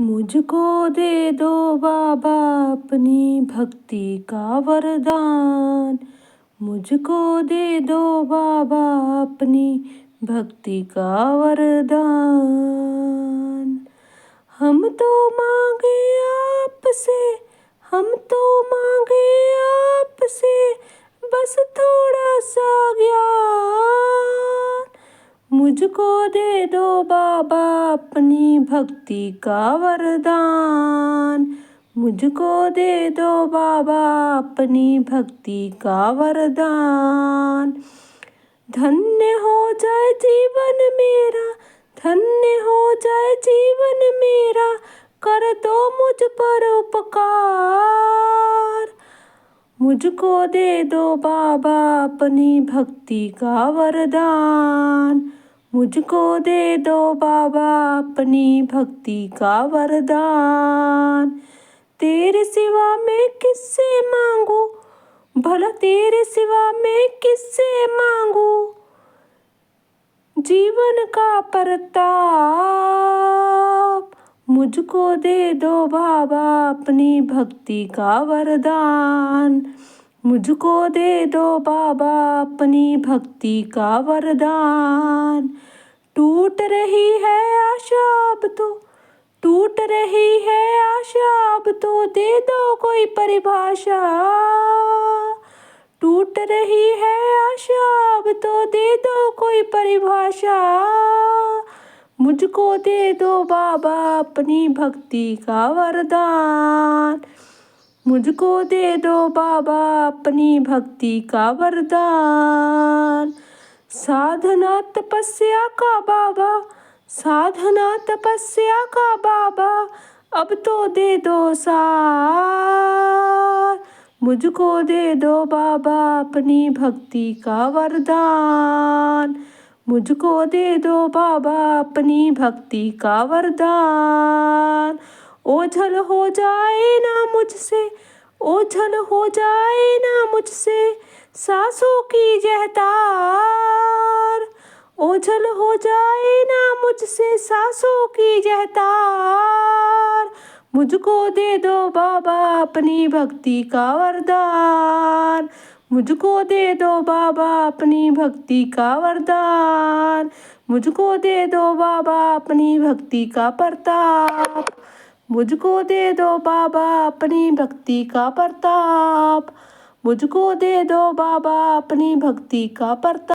मुझको दे दो बाबा अपनी भक्ति का वरदान। मुझको दे दो बाबा अपनी भक्ति का वरदान। हम तो मांगे आपसे, हम तो मांगे आपसे बस थोड़ा सा ज्ञान। मुझको दे दो बाबा अपनी भक्ति का वरदान। मुझको दे दो बाबा अपनी भक्ति का वरदान। धन्य हो जाए जीवन मेरा, धन्य हो जाए जीवन मेरा, कर दो मुझ पर उपकार। मुझको दे दो बाबा अपनी भक्ति का वरदान। मुझको दे दो बाबा अपनी भक्ति का वरदान। तेरे सिवा मैं किससे मांगू, भला तेरे सिवा मैं किससे मांगू जीवन का प्रताप। मुझको दे दो बाबा अपनी भक्ति का वरदान। मुझको दे दो बाबा अपनी भक्ति का वरदान। टूट रही है आशा अब तो, टूट रही है आशा अब तो, दे दो कोई परिभाषा। टूट रही है आशा अब तो, दे दो कोई परिभाषा। मुझको दे दो बाबा अपनी भक्ति का वरदान। मुझको दे दो बाबा अपनी भक्ति का वरदान। साधना तपस्या का बाबा, साधना तपस्या का बाबा अब तो दे दो सार। मुझको दे दो बाबा अपनी भक्ति का वरदान। मुझको दे दो बाबा अपनी भक्ति का वरदान। ओझल हो जाए ना मुझसे, ओझल हो जाए ना मुझसे सांसों की यह तार। ओझल हो जाए ना मुझसे सांसों की यह तार। मुझको दे दो बाबा अपनी भक्ति का वरदान। मुझको दे दो बाबा अपनी भक्ति का वरदान। मुझको दे दो बाबा अपनी भक्ति का प्रताप। मुझको दे दो बाबा अपनी भक्ति का प्रताप। मुझको दे दो बाबा अपनी भक्ति का प्रताप।